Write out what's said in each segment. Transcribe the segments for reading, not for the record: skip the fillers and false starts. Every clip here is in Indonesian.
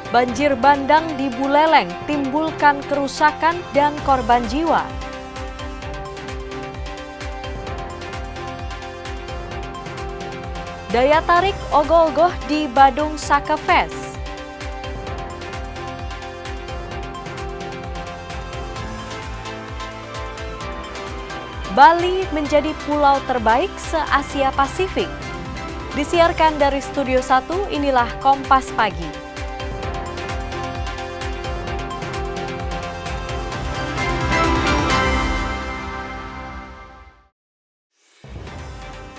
Banjir bandang di Buleleng timbulkan kerusakan dan korban jiwa. Daya tarik ogoh-ogoh di Badung Saka Fest. Bali menjadi pulau terbaik se-Asia Pasifik. Disiarkan dari Studio 1, inilah Kompas Pagi.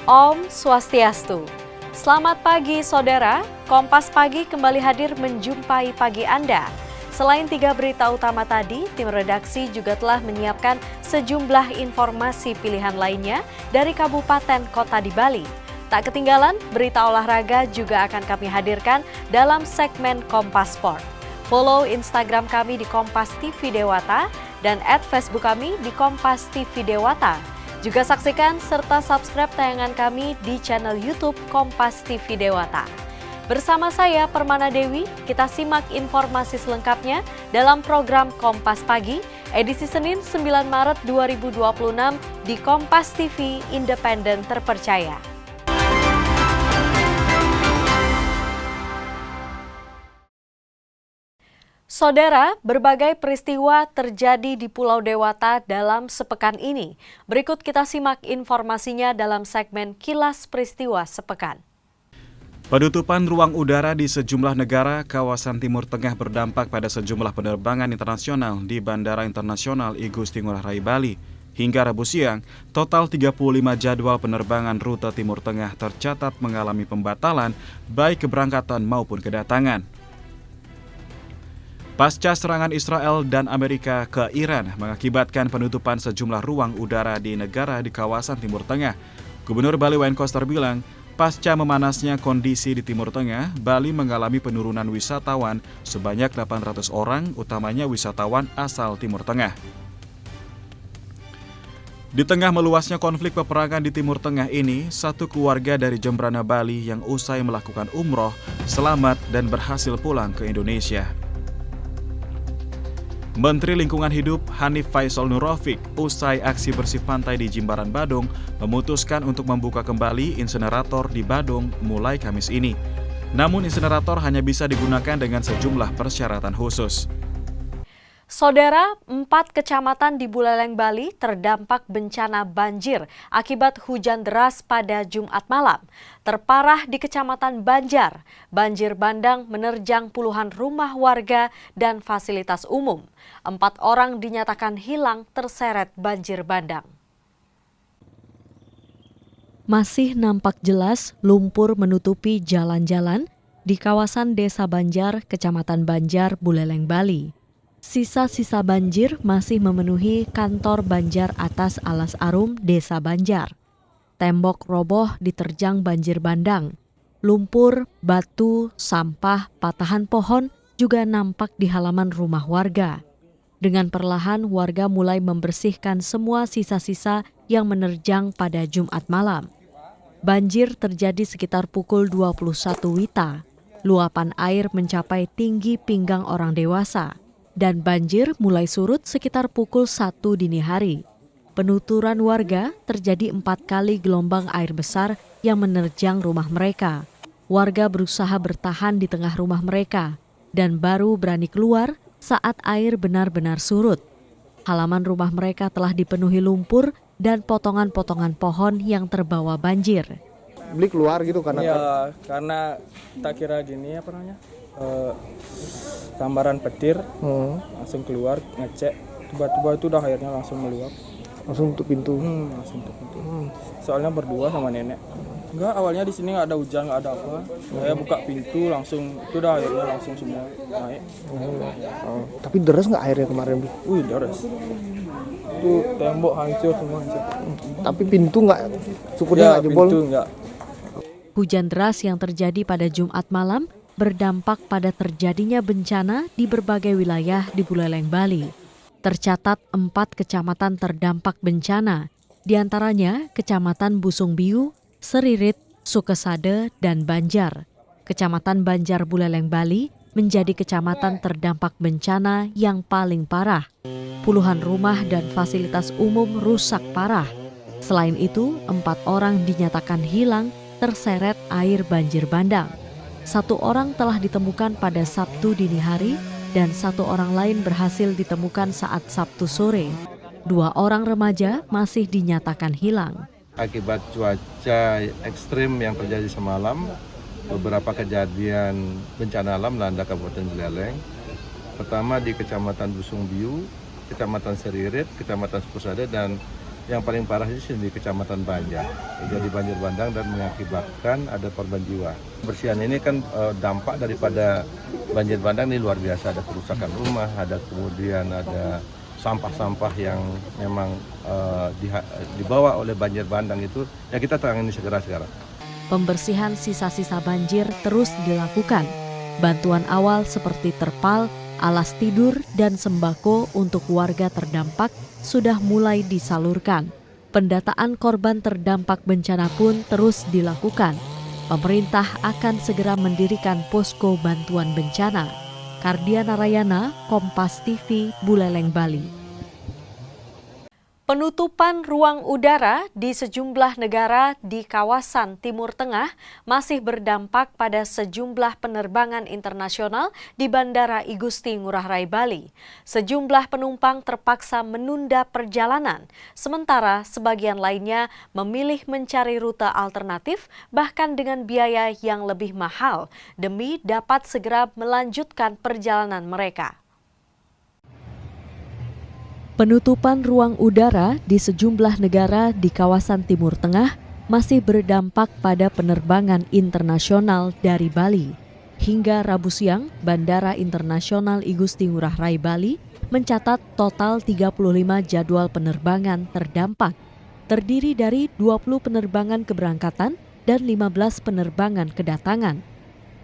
Om Swastiastu. Selamat pagi saudara, Kompas Pagi kembali hadir menjumpai pagi Anda. Selain 3 berita utama tadi, tim redaksi juga telah menyiapkan sejumlah informasi pilihan lainnya dari kabupaten kota di Bali. Tak ketinggalan, berita olahraga juga akan kami hadirkan dalam segmen Kompas Sport. Follow Instagram kami di Kompas TV Dewata dan @Facebook kami di Kompas TV Dewata. Juga saksikan serta subscribe tayangan kami di channel YouTube Kompas TV Dewata. Bersama saya Permana Dewi, kita simak informasi selengkapnya dalam program Kompas Pagi, edisi Senin 9 Maret 2026 di Kompas TV Independen Terpercaya. Saudara, berbagai peristiwa terjadi di Pulau Dewata dalam sepekan ini. Berikut kita simak informasinya dalam segmen Kilas Peristiwa Sepekan. Penutupan ruang udara di sejumlah negara kawasan Timur Tengah berdampak pada sejumlah penerbangan internasional di Bandara Internasional I Gusti Ngurah Rai Bali. Hingga Rabu siang, total 35 jadwal penerbangan rute Timur Tengah tercatat mengalami pembatalan baik keberangkatan maupun kedatangan. Pasca serangan Israel dan Amerika ke Iran mengakibatkan penutupan sejumlah ruang udara di negara di kawasan Timur Tengah. Gubernur Bali Wayne Koster bilang, pasca memanasnya kondisi di Timur Tengah, Bali mengalami penurunan wisatawan sebanyak 800 orang, utamanya wisatawan asal Timur Tengah. Di tengah meluasnya konflik peperangan di Timur Tengah ini, satu keluarga dari Jembrana Bali yang usai melakukan umroh selamat dan berhasil pulang ke Indonesia. Menteri Lingkungan Hidup Hanif Faisal Nurrafiq usai aksi bersih pantai di Jimbaran Badung memutuskan untuk membuka kembali insenerator di Badung mulai Kamis ini. Namun insenerator hanya bisa digunakan dengan sejumlah persyaratan khusus. Saudara, 4 kecamatan di Buleleng, Bali terdampak bencana banjir akibat hujan deras pada Jumat malam. Terparah di Kecamatan Banjar, banjir bandang menerjang puluhan rumah warga dan fasilitas umum. 4 orang dinyatakan hilang terseret banjir bandang. Masih nampak jelas lumpur menutupi jalan-jalan di kawasan Desa Banjar, Kecamatan Banjar, Buleleng, Bali. Sisa-sisa banjir masih memenuhi kantor Banjar Atas Alas Arum, Desa Banjar. Tembok roboh diterjang banjir bandang. Lumpur, batu, sampah, patahan pohon juga nampak di halaman rumah warga. Dengan perlahan warga mulai membersihkan semua sisa-sisa yang menerjang pada Jumat malam. Banjir terjadi sekitar pukul 21 WITA. Luapan air mencapai tinggi pinggang orang dewasa. Dan banjir mulai surut sekitar pukul 1 dini hari. Penuturan warga terjadi 4 kali gelombang air besar yang menerjang rumah mereka. Warga berusaha bertahan di tengah rumah mereka dan baru berani keluar saat air benar-benar surut. Halaman rumah mereka telah dipenuhi lumpur dan potongan-potongan pohon yang terbawa banjir. Beli keluar gitu karena karena tak kira gini apa namanya? Sambaran petir, langsung keluar ngecek, tiba-tiba itu udah airnya langsung meluap. Langsung tutup pintu. Langsung tutup pintu. Soalnya berdua sama nenek. Enggak, awalnya di sini nggak ada hujan, nggak ada apa. Saya buka pintu langsung, itu udah airnya langsung semua naik. Tapi deras nggak airnya kemarin? Wih, deras. Itu tembok hancur semua hancur. Tapi pintu nggak, syukurnya nggak jebol. Pintu nggak. Hujan deras yang terjadi pada Jumat malam berdampak pada terjadinya bencana di berbagai wilayah di Buleleng, Bali. Tercatat 4 kecamatan terdampak bencana, di antaranya Kecamatan Busung Biu, Seririt, Sukesade, dan Banjar. Kecamatan Banjar Buleleng, Bali menjadi kecamatan terdampak bencana yang paling parah. Puluhan rumah dan fasilitas umum rusak parah. Selain itu, 4 orang dinyatakan hilang terseret air banjir bandang. 1 orang telah ditemukan pada Sabtu dini hari dan 1 orang lain berhasil ditemukan saat Sabtu sore. 2 orang remaja masih dinyatakan hilang. Akibat cuaca ekstrim yang terjadi semalam, beberapa kejadian bencana alam melanda Kabupaten Buleleng. Pertama di Kecamatan Busung Biu, Kecamatan Seririt, Kecamatan Sepusade, dan yang paling parah di sini di Kecamatan Banjar. Jadi banjir bandang dan mengakibatkan ada korban jiwa. Kebersihan ini kan dampak daripada banjir bandang ini luar biasa. Ada kerusakan rumah, kemudian ada sampah-sampah yang memang dibawa oleh banjir bandang itu yang kita tangani segera. Pembersihan sisa-sisa banjir terus dilakukan. Bantuan awal seperti terpal, alas tidur, dan sembako untuk warga terdampak sudah mulai disalurkan. Pendataan korban terdampak bencana pun terus dilakukan. Pemerintah akan segera mendirikan posko bantuan bencana. Kardiana Rayana, Kompas TV, Buleleng, Bali. Penutupan ruang udara di sejumlah negara di kawasan Timur Tengah masih berdampak pada sejumlah penerbangan internasional di Bandara I Gusti Ngurah Rai, Bali. Sejumlah penumpang terpaksa menunda perjalanan, sementara sebagian lainnya memilih mencari rute alternatif bahkan dengan biaya yang lebih mahal demi dapat segera melanjutkan perjalanan mereka. Penutupan ruang udara di sejumlah negara di kawasan Timur Tengah masih berdampak pada penerbangan internasional dari Bali. Hingga Rabu siang, Bandara Internasional I Gusti Ngurah Rai, Bali mencatat total 35 jadwal penerbangan terdampak, terdiri dari 20 penerbangan keberangkatan dan 15 penerbangan kedatangan.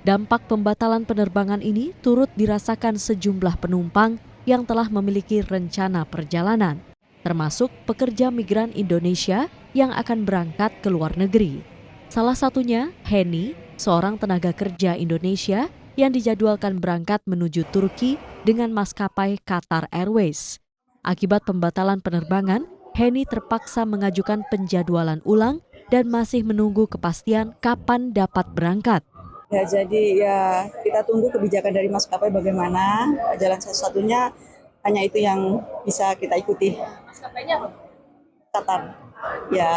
Dampak pembatalan penerbangan ini turut dirasakan sejumlah penumpang yang telah memiliki rencana perjalanan, termasuk pekerja migran Indonesia yang akan berangkat ke luar negeri. Salah satunya Heni, seorang tenaga kerja Indonesia yang dijadwalkan berangkat menuju Turki dengan maskapai Qatar Airways. Akibat pembatalan penerbangan, Heni terpaksa mengajukan penjadwalan ulang dan masih menunggu kepastian kapan dapat berangkat. Ya, jadi ya kita tunggu kebijakan dari maskapai bagaimana. Jalan satu-satunya hanya itu yang bisa kita ikuti. Maskapainya apa? Qatar. Ya,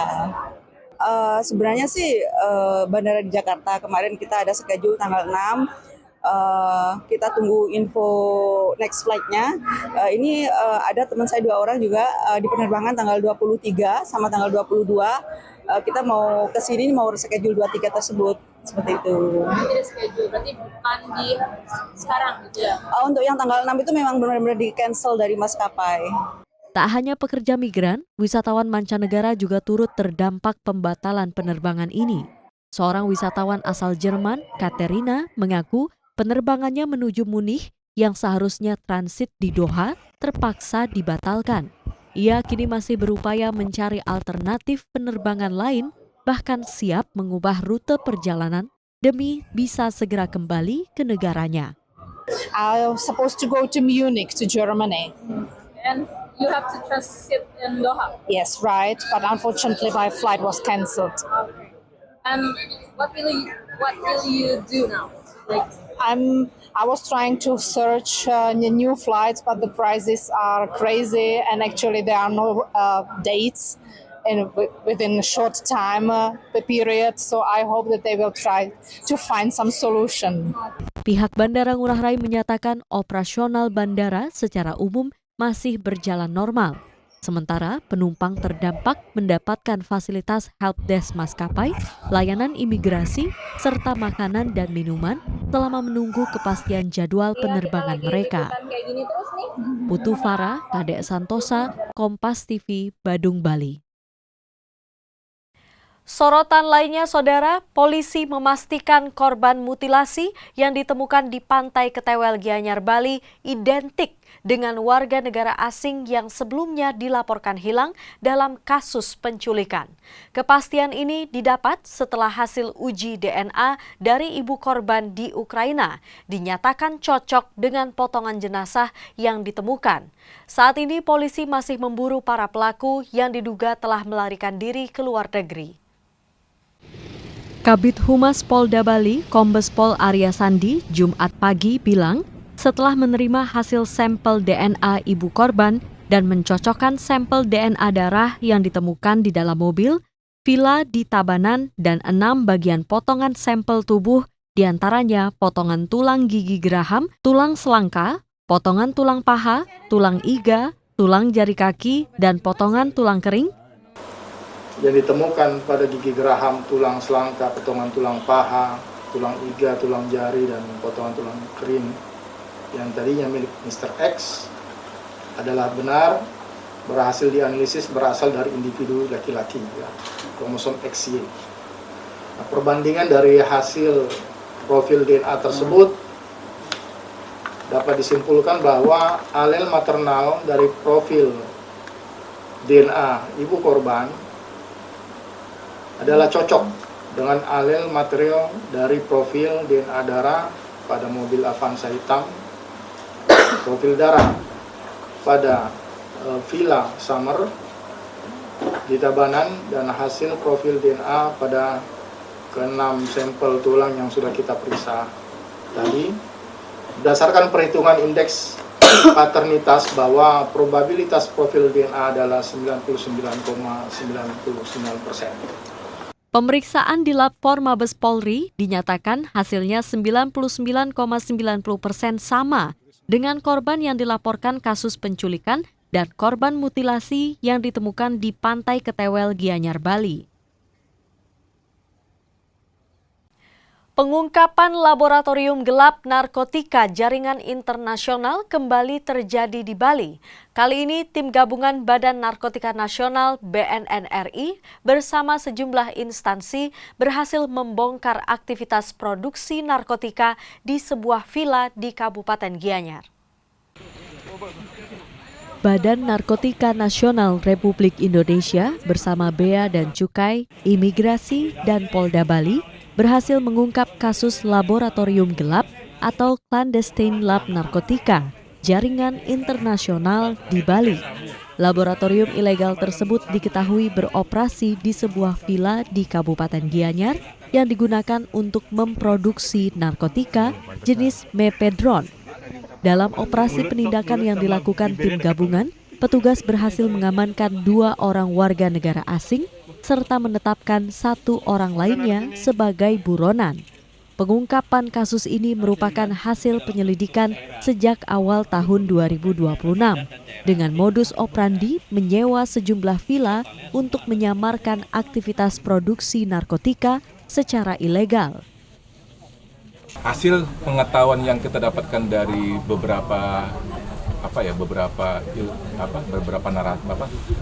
sebenarnya sih bandara di Jakarta kemarin kita ada schedule tanggal 6. Kita tunggu info next flight-nya. Ini ada teman saya 2 orang juga di penerbangan tanggal 23 sama tanggal 22. Kita mau ke sini mau reschedule 2 tiket tersebut. Seperti itu. Schedule berarti bukan di sekarang gitu ya? Untuk yang tanggal 6 itu memang benar-benar di-cancel dari maskapai. Tak hanya pekerja migran, wisatawan mancanegara juga turut terdampak pembatalan penerbangan ini. Seorang wisatawan asal Jerman, Katerina, mengaku penerbangannya menuju Munich yang seharusnya transit di Doha terpaksa dibatalkan. Ia kini masih berupaya mencari alternatif penerbangan lain, bahkan siap mengubah rute perjalanan demi bisa segera kembali ke negaranya. I was supposed to go to Munich, to Germany. And you have to transit in Doha? Yes, right. But unfortunately, my flight was cancelled. Okay. And what will you do now? I was trying to search new flights, but the prices are crazy, and actually there are no dates within a short time period. So I hope that they will try to find some solution. Pihak Bandara Ngurah Rai menyatakan operasional bandara secara umum masih berjalan normal. Sementara penumpang terdampak mendapatkan fasilitas helpdesk maskapai, layanan imigrasi, serta makanan dan minuman selama menunggu kepastian jadwal penerbangan mereka. Putu Farah, Kadek Santosa, Kompas TV, Badung, Bali. Sorotan lainnya, Saudara, polisi memastikan korban mutilasi yang ditemukan di Pantai Ketewel, Gianyar, Bali identik dengan warga negara asing yang sebelumnya dilaporkan hilang dalam kasus penculikan. Kepastian ini didapat setelah hasil uji DNA dari ibu korban di Ukraina dinyatakan cocok dengan potongan jenazah yang ditemukan. Saat ini polisi masih memburu para pelaku yang diduga telah melarikan diri ke luar negeri. Kabid Humas Polda Bali, Kombes Pol Arya Sandi, Jumat pagi bilang, setelah menerima hasil sampel DNA ibu korban dan mencocokkan sampel DNA darah yang ditemukan di dalam mobil, villa di Tabanan, dan 6 bagian potongan sampel tubuh, diantaranya potongan tulang gigi geraham, tulang selangka, potongan tulang paha, tulang iga, tulang jari kaki, dan potongan tulang kering, yang ditemukan pada gigi geraham, tulang selangka, potongan tulang paha, tulang iga, tulang jari, dan potongan tulang kering yang tadinya milik Mr. X adalah benar berhasil dianalisis berasal dari individu laki-laki, ya, kromosom XY. Nah, perbandingan dari hasil profil DNA tersebut dapat disimpulkan bahwa alel maternal dari profil DNA ibu korban adalah cocok dengan alel material dari profil DNA darah pada mobil Avanza hitam, profil darah pada villa Summer di Tabanan, dan hasil profil DNA pada ke-6 sampel tulang yang sudah kita periksa tadi. Berdasarkan perhitungan indeks paternitas bahwa probabilitas profil DNA adalah 99,99%. Pemeriksaan di Lab Form Mabes Polri dinyatakan hasilnya 99,90% sama dengan korban yang dilaporkan kasus penculikan dan korban mutilasi yang ditemukan di Pantai Ketewel, Gianyar, Bali. Pengungkapan laboratorium gelap narkotika jaringan internasional kembali terjadi di Bali. Kali ini tim gabungan Badan Narkotika Nasional BNNRI bersama sejumlah instansi berhasil membongkar aktivitas produksi narkotika di sebuah villa di Kabupaten Gianyar. Badan Narkotika Nasional Republik Indonesia bersama Bea dan Cukai, Imigrasi, dan Polda Bali berhasil mengungkap kasus laboratorium gelap atau clandestine lab narkotika jaringan internasional di Bali. Laboratorium ilegal tersebut diketahui beroperasi di sebuah villa di Kabupaten Gianyar yang digunakan untuk memproduksi narkotika jenis mepedron. Dalam operasi penindakan yang dilakukan tim gabungan, petugas berhasil mengamankan 2 orang warga negara asing serta menetapkan 1 orang lainnya sebagai buronan. Pengungkapan kasus ini merupakan hasil penyelidikan sejak awal tahun 2026 dengan modus operandi menyewa sejumlah villa untuk menyamarkan aktivitas produksi narkotika secara ilegal. Hasil pengetahuan yang kita dapatkan dari beberapa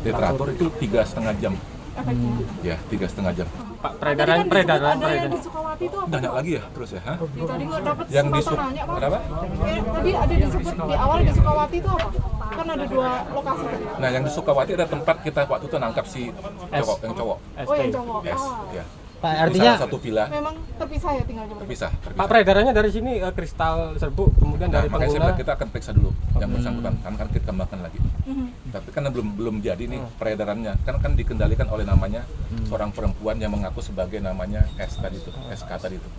literatur itu 3,5 jam. Ya, 3,5 jam. Pak, peredaran. Yang di Sukawati itu apa? Banyak lagi ya terus ya. Hah? Tadi nggak dapat Yang di nanya, Pak. Kenapa? Tadi ada di awal di Sukawati itu apa? Kan ada 2 lokasi tadi. Nah, yang di Sukawati ada tempat kita waktu itu nangkap si cowok, yang cowok. Oh, yang cowok. Yes, Ah. ya. Pak, Itu artinya salah satu villa Memang terpisah ya tinggalnya. terpisah. Pak, peredarannya dari sini kristal serbuk, kemudian Nah, dari makanya saya pengguna. bilang kita akan periksa dulu yang bersangkutan, kan kita kembangkan lagi. Tapi kan belum jadi nih peredarannya, kan dikendalikan oleh namanya seorang perempuan yang mengaku sebagai namanya SK tadi itu.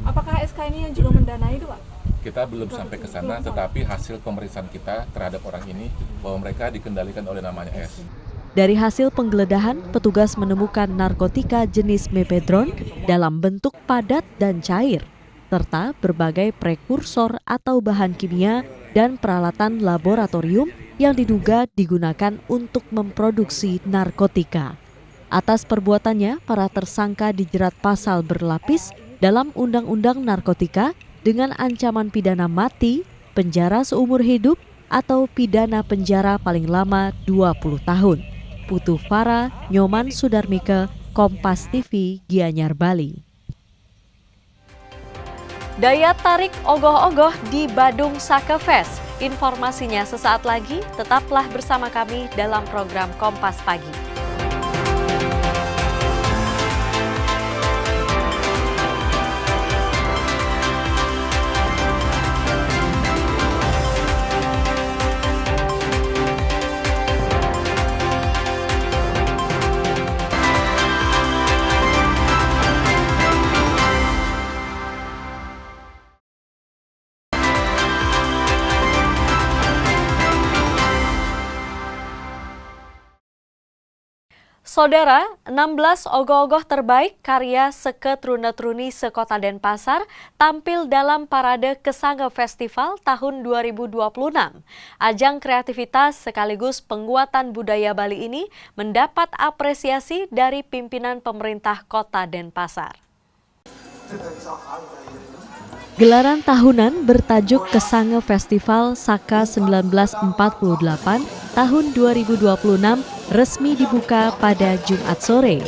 Apakah SK ini yang juga mendanai itu, Pak? Kita belum sampai ke sana, tetapi hasil pemeriksaan kita terhadap orang ini bahwa mereka dikendalikan oleh namanya S. Dari hasil penggeledahan, petugas menemukan narkotika jenis mepedron dalam bentuk padat dan cair, serta berbagai prekursor atau bahan kimia dan peralatan laboratorium yang diduga digunakan untuk memproduksi narkotika. Atas perbuatannya, para tersangka dijerat pasal berlapis dalam Undang-Undang Narkotika dengan ancaman pidana mati, penjara seumur hidup, atau pidana penjara paling lama 20 tahun. Putu Farah, Nyoman Sudarmike, Kompas TV, Gianyar, Bali. Daya tarik ogoh-ogoh di Badung Sake Fest. Informasinya sesaat lagi, tetaplah bersama kami dalam program Kompas Pagi. Saudara, 16 ogoh-ogoh terbaik karya Seket Runa-Truni Sekota Denpasar tampil dalam Parade Kesange Festival tahun 2026. Ajang kreativitas sekaligus penguatan budaya Bali ini mendapat apresiasi dari pimpinan pemerintah Kota Denpasar. Gelaran tahunan bertajuk Kesange Festival Saka 1948 tahun 2026 resmi dibuka pada Jumat sore.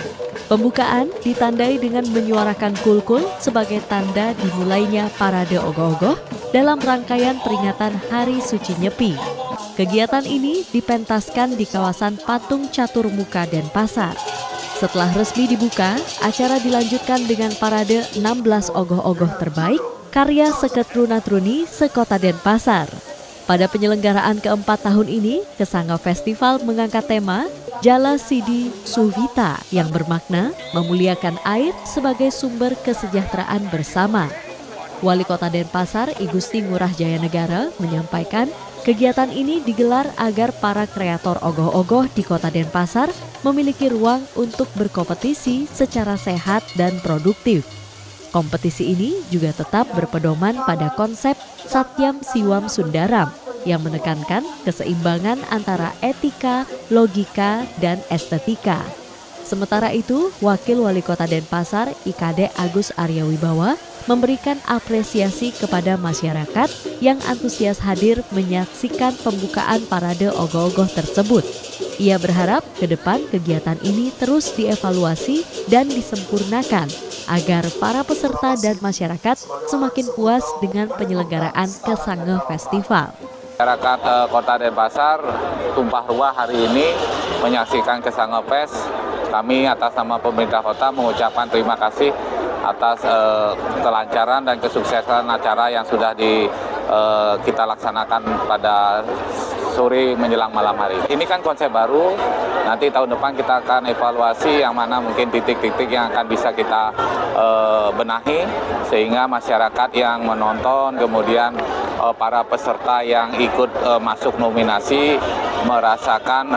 Pembukaan ditandai dengan menyuarakan kulkul sebagai tanda dimulainya parade ogoh-ogoh dalam rangkaian peringatan Hari Suci Nyepi. Kegiatan ini dipentaskan di kawasan Patung Catur Muka Denpasar. Setelah resmi dibuka, acara dilanjutkan dengan parade 16 ogoh-ogoh terbaik karya Seket Runa-Truni Sekota Denpasar. Pada penyelenggaraan keempat tahun ini, Kesange Festival mengangkat tema Jala Sidi Suvita yang bermakna memuliakan air sebagai sumber kesejahteraan bersama. Wali Kota Denpasar, I Gusti Ngurah Jayanegara, menyampaikan kegiatan ini digelar agar para kreator ogoh-ogoh di Kota Denpasar memiliki ruang untuk berkompetisi secara sehat dan produktif. Kompetisi ini juga tetap berpedoman pada konsep Satyam Siwam Sundaram yang menekankan keseimbangan antara etika, logika, dan estetika. Sementara itu, Wakil Wali Kota Denpasar, IKD Agus Arya Wibawa, memberikan apresiasi kepada masyarakat yang antusias hadir menyaksikan pembukaan parade ogoh-ogoh tersebut. Ia berharap ke depan kegiatan ini terus dievaluasi dan disempurnakan agar para peserta dan masyarakat semakin puas dengan penyelenggaraan Kesange Festival. Masyarakat Kota Denpasar tumpah ruah hari ini menyaksikan Kesange Fest. Kami atas nama pemerintah kota mengucapkan terima kasih atas kelancaran dan kesuksesan acara yang sudah kita laksanakan pada sore menjelang malam hari. Ini kan konsep baru, nanti tahun depan kita akan evaluasi yang mana mungkin titik-titik yang akan bisa kita benahi sehingga masyarakat yang menonton, kemudian para peserta yang ikut masuk nominasi merasakan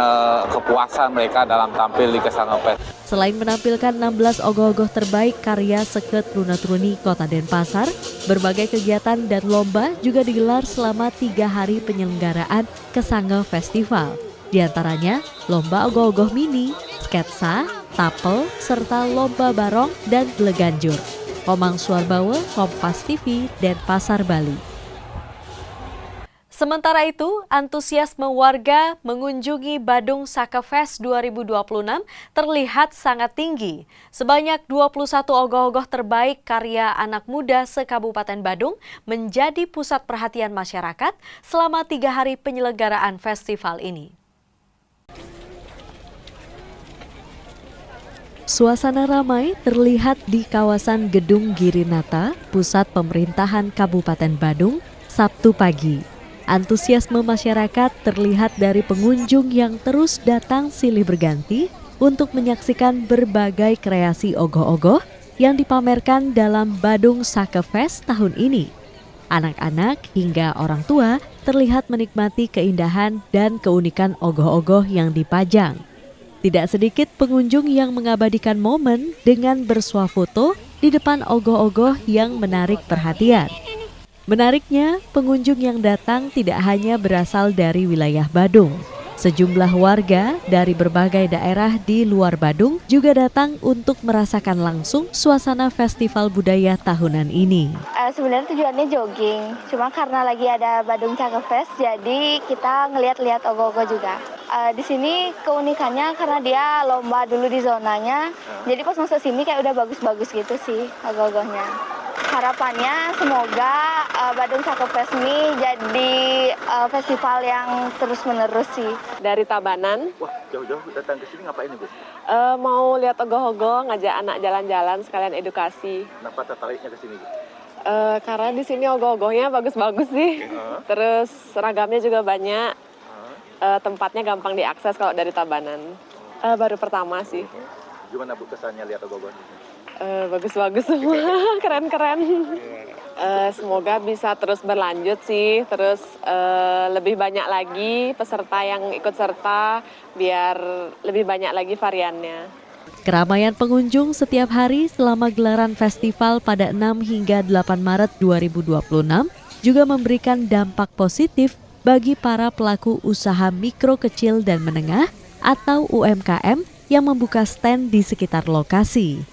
kepuasan mereka dalam tampil di Kesange Fest. Selain menampilkan 16 ogoh-ogoh terbaik karya Seket Runa-Truni Kota Denpasar, berbagai kegiatan dan lomba juga digelar selama 3 hari penyelenggaraan Kesange Festival. Di antaranya lomba ogoh-ogoh mini, sketsa, tapel, serta lomba barong dan geleganjur. Komang Suarbawa, Kompas TV, Denpasar, Bali. Sementara itu, antusiasme warga mengunjungi Badung Sake Fest 2026 terlihat sangat tinggi. Sebanyak 21 ogoh-ogoh terbaik karya anak muda se-Kabupaten Badung menjadi pusat perhatian masyarakat selama 3 hari penyelenggaraan festival ini. Suasana ramai terlihat di kawasan Gedung Girinata, pusat pemerintahan Kabupaten Badung, Sabtu pagi. Antusiasme masyarakat terlihat dari pengunjung yang terus datang silih berganti untuk menyaksikan berbagai kreasi ogoh-ogoh yang dipamerkan dalam Badung Sake Fest tahun ini. Anak-anak hingga orang tua terlihat menikmati keindahan dan keunikan ogoh-ogoh yang dipajang. Tidak sedikit pengunjung yang mengabadikan momen dengan bersuah foto di depan ogoh-ogoh yang menarik perhatian. Menariknya, pengunjung yang datang tidak hanya berasal dari wilayah Badung. Sejumlah warga dari berbagai daerah di luar Badung juga datang untuk merasakan langsung suasana festival budaya tahunan ini. Sebenarnya tujuannya jogging, cuma karena lagi ada Badung Sake Fest, jadi kita ngeliat-liat ogoh-ogoh juga. Di sini keunikannya karena dia lomba dulu di zonanya, jadi pas masuk sini kayak udah bagus-bagus gitu sih ogoh-ogohnya. harapannya semoga Badung Cakep Fest ini jadi festival yang terus-menerus sih. Dari Tabanan. Wah, jauh-jauh datang ke sini ngapain nih, Bu? Mau lihat ogoh-ogoh, ngajak anak jalan-jalan sekalian edukasi. Kenapa tertariknya ke sini, Bu? Karena di sini ogoh-ogohnya bagus-bagus sih. Terus seragamnya juga banyak. Tempatnya gampang diakses kalau dari Tabanan. Baru pertama sih. Gimana, Bu, kesannya lihat ogoh-ogoh? Bagus-bagus semua, keren-keren. Semoga bisa terus berlanjut sih, terus lebih banyak lagi peserta yang ikut serta, biar lebih banyak lagi variannya. Keramaian pengunjung setiap hari selama gelaran festival pada 6 hingga 8 Maret 2026 juga memberikan dampak positif bagi para pelaku usaha mikro, kecil, dan menengah atau UMKM yang membuka stand di sekitar lokasi.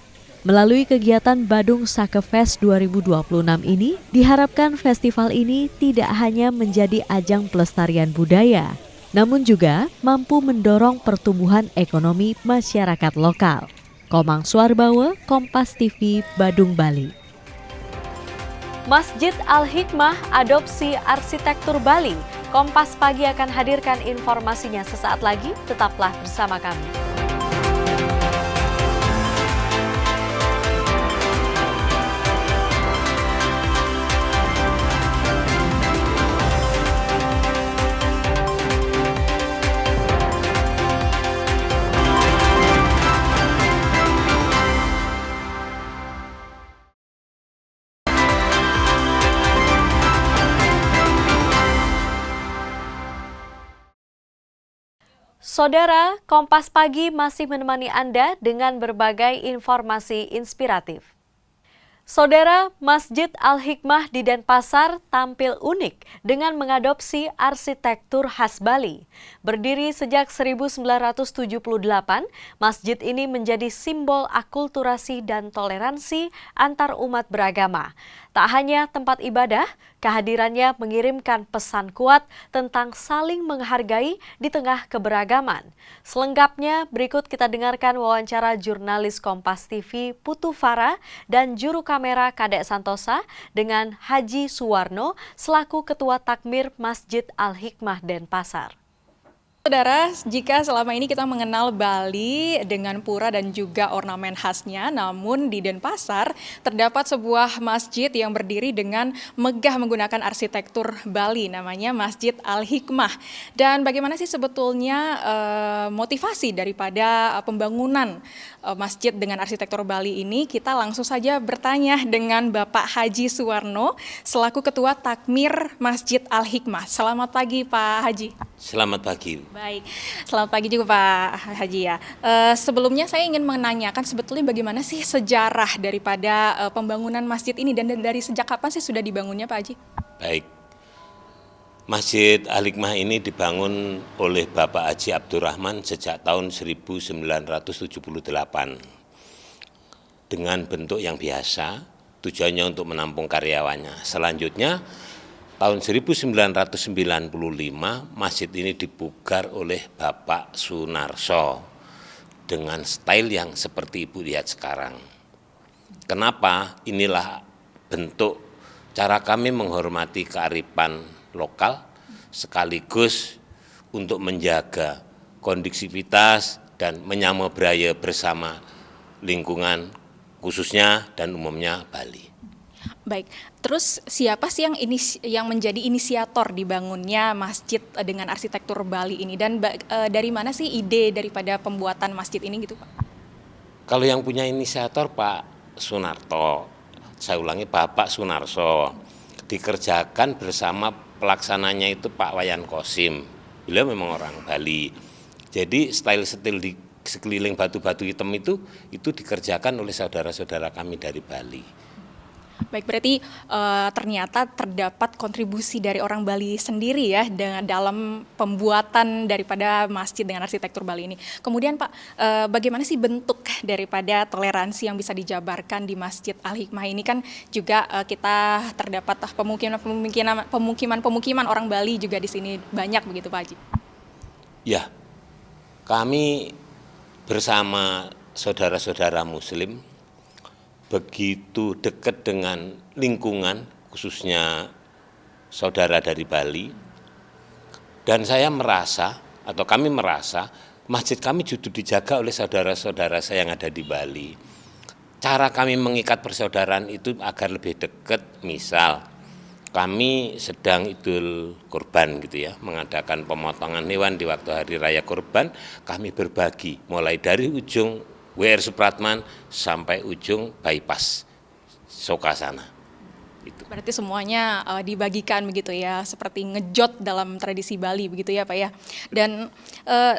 Melalui kegiatan Badung Cakep Fest 2026 ini, diharapkan festival ini tidak hanya menjadi ajang pelestarian budaya, namun juga mampu mendorong pertumbuhan ekonomi masyarakat lokal. Komang Suarbawa, Kompas TV, Badung, Bali. Masjid Al-Hikmah adopsi arsitektur Bali. Kompas Pagi akan hadirkan informasinya sesaat lagi, tetaplah bersama kami. Saudara, Kompas Pagi masih menemani Anda dengan berbagai informasi inspiratif. Saudara, Masjid Al-Hikmah di Denpasar tampil unik dengan mengadopsi arsitektur khas Bali. Berdiri sejak 1978, masjid ini menjadi simbol akulturasi dan toleransi antar umat beragama. Tak hanya tempat ibadah, kehadirannya mengirimkan pesan kuat tentang saling menghargai di tengah keberagaman. Selengkapnya berikut kita dengarkan wawancara jurnalis Kompas TV Putu Farah dan juru kamera Kadek Santosa dengan Haji Suwarno selaku Ketua Takmir Masjid Al-Hikmah Denpasar. Saudara, jika selama ini kita mengenal Bali dengan pura dan juga ornamen khasnya, namun di Denpasar terdapat sebuah masjid yang berdiri dengan megah menggunakan arsitektur Bali, namanya Masjid Al-Hikmah. Dan bagaimana sih sebetulnya motivasi daripada pembangunan masjid dengan arsitektur Bali ini? Kita langsung saja bertanya dengan Bapak Haji Suwarno selaku Ketua Takmir Masjid Al-Hikmah. Selamat pagi Pak Haji. Selamat pagi. Baik, selamat pagi juga Pak Haji ya. Sebelumnya saya ingin menanyakan sebetulnya bagaimana sih sejarah daripada pembangunan masjid ini dan dari sejak kapan sih sudah dibangunnya Pak Haji? Baik, Masjid Al-Hikmah ini dibangun oleh Bapak Haji Abdurrahman sejak tahun 1978 dengan bentuk yang biasa, tujuannya untuk menampung karyawannya. Selanjutnya tahun 1995 masjid ini dipugar oleh Bapak Sunarso dengan style yang seperti Ibu lihat sekarang. Kenapa? Inilah bentuk cara kami menghormati kearifan lokal sekaligus untuk menjaga kondusivitas dan menyamobraya bersama lingkungan khususnya dan umumnya Bali. Baik, terus siapa sih yang menjadi inisiator dibangunnya masjid dengan arsitektur Bali ini dan dari mana sih ide daripada pembuatan masjid ini gitu Pak? Kalau yang punya inisiator Pak Sunarto, saya ulangi Bapak Sunarso, dikerjakan bersama pelaksananya itu Pak Wayan Kosim. Beliau memang orang Bali. Jadi style di sekeliling batu-batu hitam itu dikerjakan oleh saudara-saudara kami dari Bali. Baik, berarti ternyata terdapat kontribusi dari orang Bali sendiri ya dalam pembuatan daripada masjid dengan arsitektur Bali ini. Kemudian Pak, bagaimana sih bentuk daripada toleransi yang bisa dijabarkan di Masjid Al-Hikmah ini? Kan juga kita terdapat pemukiman orang Bali juga di sini banyak begitu Pak Haji? Ya, kami bersama saudara-saudara Muslim begitu dekat dengan lingkungan, khususnya saudara dari Bali. Dan saya merasa, atau kami merasa, masjid kami justru dijaga oleh saudara-saudara saya yang ada di Bali. Cara kami mengikat persaudaraan itu agar lebih dekat, misal kami sedang Idul Kurban gitu ya, mengadakan pemotongan hewan di waktu hari raya Kurban, kami berbagi mulai dari ujung WR Supratman sampai ujung bypass Soka sana. Berarti semuanya dibagikan begitu ya, seperti ngejot dalam tradisi Bali begitu ya Pak ya. Dan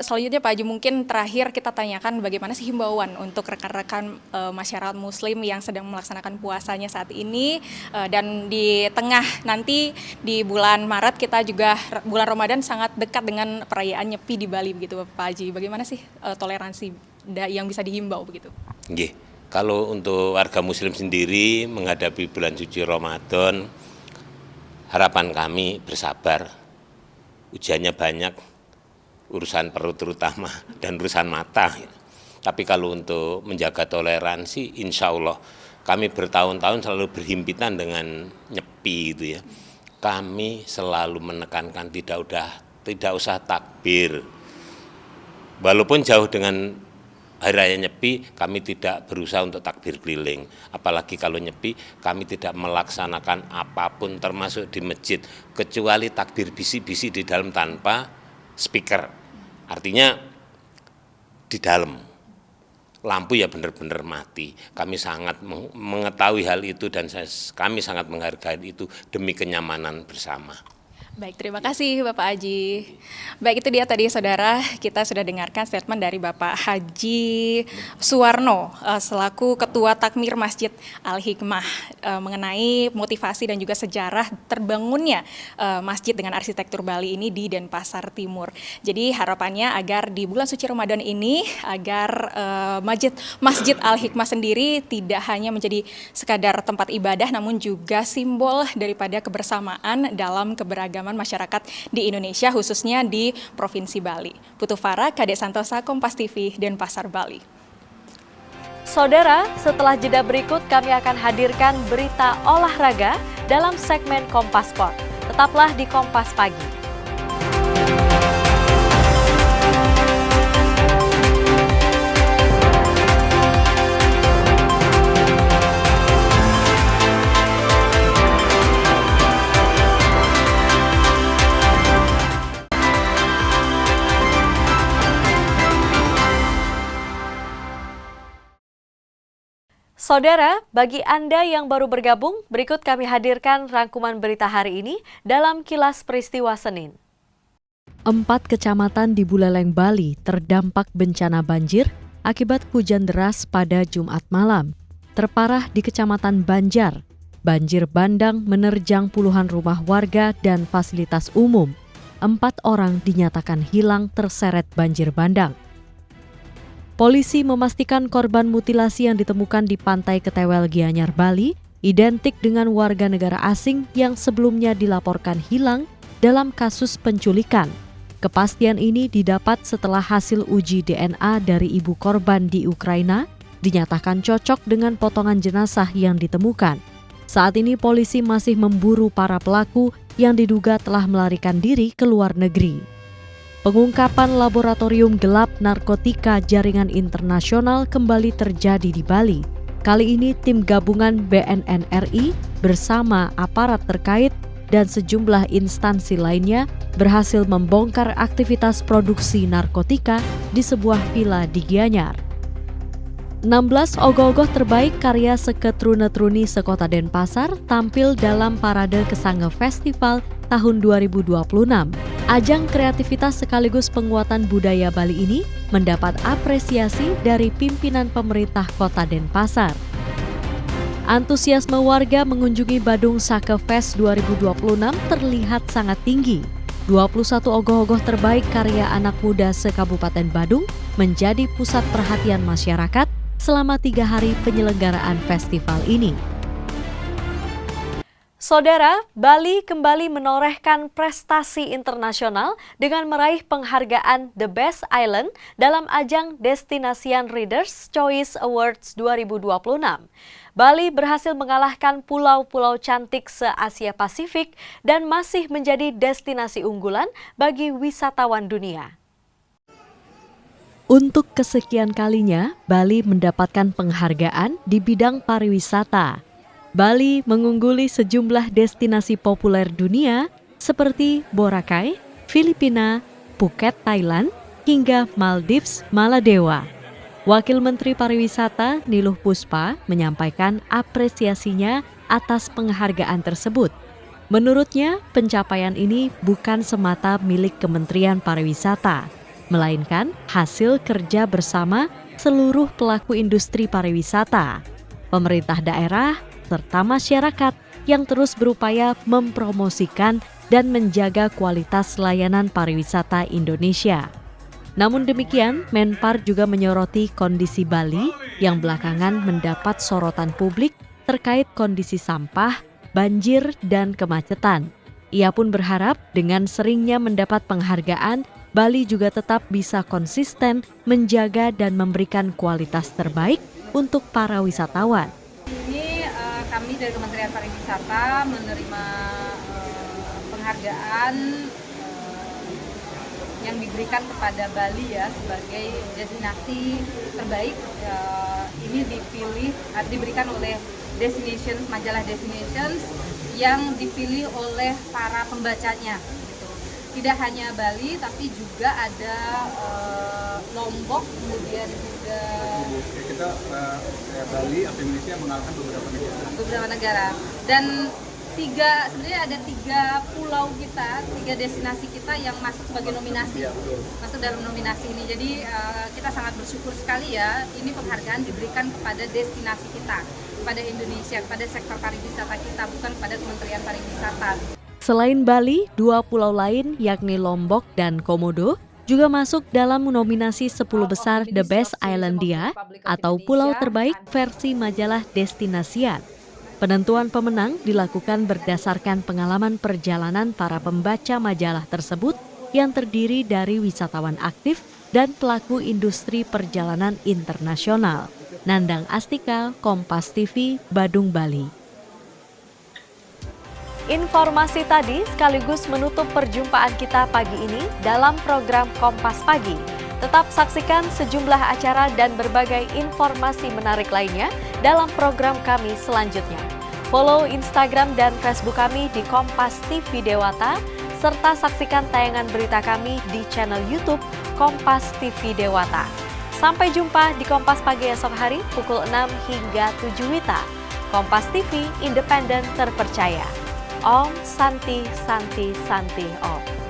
selanjutnya Pak Haji, mungkin terakhir kita tanyakan bagaimana sih himbauan untuk rekan-rekan masyarakat muslim yang sedang melaksanakan puasanya saat ini, dan di tengah nanti di bulan Maret kita juga bulan Ramadan sangat dekat dengan perayaan Nyepi di Bali begitu Pak Haji. Bagaimana sih toleransi yang bisa dihimbau begitu? Nggih. Kalau untuk warga muslim sendiri menghadapi bulan suci Ramadan, harapan kami bersabar. Ujiannya banyak, urusan perut terutama, dan urusan mata. Tapi kalau untuk menjaga toleransi, insya Allah kami bertahun-tahun selalu berhimpitan dengan Nyepi gitu ya. Kami selalu menekankan tidak usah takbir. Walaupun jauh dengan Hari Raya Nyepi, kami tidak berusaha untuk takbir keliling. Apalagi kalau Nyepi, kami tidak melaksanakan apapun termasuk di masjid, kecuali takbir bisik-bisik di dalam tanpa speaker. Artinya di dalam, lampu ya benar-benar mati. Kami sangat mengetahui hal itu dan kami sangat menghargai itu demi kenyamanan bersama. Baik, terima kasih Bapak Haji. Baik, itu dia tadi saudara, kita sudah dengarkan statement dari Bapak Haji Suwarno selaku Ketua Takmir Masjid Al-Hikmah mengenai motivasi dan juga sejarah terbangunnya masjid dengan arsitektur Bali ini di Denpasar Timur. Jadi harapannya agar di bulan suci Ramadan ini agar Masjid Al-Hikmah sendiri tidak hanya menjadi sekadar tempat ibadah namun juga simbol daripada kebersamaan dalam keberagaman masyarakat di Indonesia, khususnya di Provinsi Bali. Putu Farah, Kadek Santosa, Kompas TV, Denpasar, Bali. Saudara, setelah jeda berikut kami akan hadirkan berita olahraga dalam segmen Kompas Sport. Tetaplah di Kompas Pagi. Saudara, bagi Anda yang baru bergabung, berikut kami hadirkan rangkuman berita hari ini dalam Kilas Peristiwa Senin. 4 kecamatan di Buleleng, Bali terdampak bencana banjir akibat hujan deras pada Jumat malam. Terparah di Kecamatan Banjar, banjir bandang menerjang puluhan rumah warga dan fasilitas umum. 4 orang dinyatakan hilang terseret banjir bandang. Polisi memastikan korban mutilasi yang ditemukan di Pantai Ketewel, Gianyar, Bali, identik dengan warga negara asing yang sebelumnya dilaporkan hilang dalam kasus penculikan. Kepastian ini didapat setelah hasil uji DNA dari ibu korban di Ukraina dinyatakan cocok dengan potongan jenazah yang ditemukan. Saat ini polisi masih memburu para pelaku yang diduga telah melarikan diri ke luar negeri. Pengungkapan laboratorium gelap narkotika jaringan internasional kembali terjadi di Bali. Kali ini tim gabungan BNN RI bersama aparat terkait dan sejumlah instansi lainnya berhasil membongkar aktivitas produksi narkotika di sebuah villa di Gianyar. 16 ogoh-ogoh terbaik karya seketrune-truni sekota Denpasar tampil dalam Parade Kesange Festival tahun 2026. Ajang kreativitas sekaligus penguatan budaya Bali ini mendapat apresiasi dari pimpinan pemerintah Kota Denpasar. Antusiasme warga mengunjungi Badung Sake Fest 2026 terlihat sangat tinggi. 21 ogoh-ogoh terbaik karya anak muda se-Kabupaten Badung menjadi pusat perhatian masyarakat selama 3 hari penyelenggaraan festival ini. Saudara, Bali kembali menorehkan prestasi internasional dengan meraih penghargaan The Best Island dalam ajang Destination Readers Choice Awards 2026. Bali berhasil mengalahkan pulau-pulau cantik se-Asia Pasifik dan masih menjadi destinasi unggulan bagi wisatawan dunia. Untuk kesekian kalinya, Bali mendapatkan penghargaan di bidang pariwisata. Bali mengungguli sejumlah destinasi populer dunia seperti Boracay, Filipina, Phuket, Thailand, hingga Maldives, Maladewa. Wakil Menteri Pariwisata Niluh Puspa menyampaikan apresiasinya atas penghargaan tersebut. Menurutnya, pencapaian ini bukan semata milik Kementerian Pariwisata, melainkan hasil kerja bersama seluruh pelaku industri pariwisata, pemerintah daerah, serta masyarakat yang terus berupaya mempromosikan dan menjaga kualitas layanan pariwisata Indonesia. Namun demikian, Menpar juga menyoroti kondisi Bali yang belakangan mendapat sorotan publik terkait kondisi sampah, banjir, dan kemacetan. Ia pun berharap dengan seringnya mendapat penghargaan, Bali juga tetap bisa konsisten menjaga dan memberikan kualitas terbaik untuk para wisatawan. Ini kami dari Kementerian Pariwisata menerima penghargaan yang diberikan kepada Bali ya sebagai destinasi terbaik. Ini diberikan oleh Destinations, majalah Destinations yang dipilih oleh para pembacanya. Gitu. Tidak hanya Bali, tapi juga ada Lombok, kemudian juga kita Bali, Indonesia mengalahkan beberapa negara. Dan sebenarnya ada 3 pulau kita, 3 destinasi kita yang masuk sebagai nominasi, masuk dalam nominasi ini. Jadi kita sangat bersyukur sekali ya, ini penghargaan diberikan kepada destinasi kita, kepada Indonesia, kepada sektor pariwisata kita, bukan kepada Kementerian Pariwisata. Selain Bali, 2 pulau lain yakni Lombok dan Komodo juga masuk dalam nominasi 10 besar The Best Islandia atau pulau terbaik versi majalah Destinasian. Penentuan pemenang dilakukan berdasarkan pengalaman perjalanan para pembaca majalah tersebut yang terdiri dari wisatawan aktif dan pelaku industri perjalanan internasional. Nandang Astika, Kompas TV, Badung, Bali. Informasi tadi sekaligus menutup perjumpaan kita pagi ini dalam program Kompas Pagi. Tetap saksikan sejumlah acara dan berbagai informasi menarik lainnya dalam program kami selanjutnya. Follow Instagram dan Facebook kami di Kompas TV Dewata, serta saksikan tayangan berita kami di channel YouTube Kompas TV Dewata. Sampai jumpa di Kompas Pagi esok hari pukul 6 hingga 7 WITA. Kompas TV, independen terpercaya. Om Santi Santi Santi Om.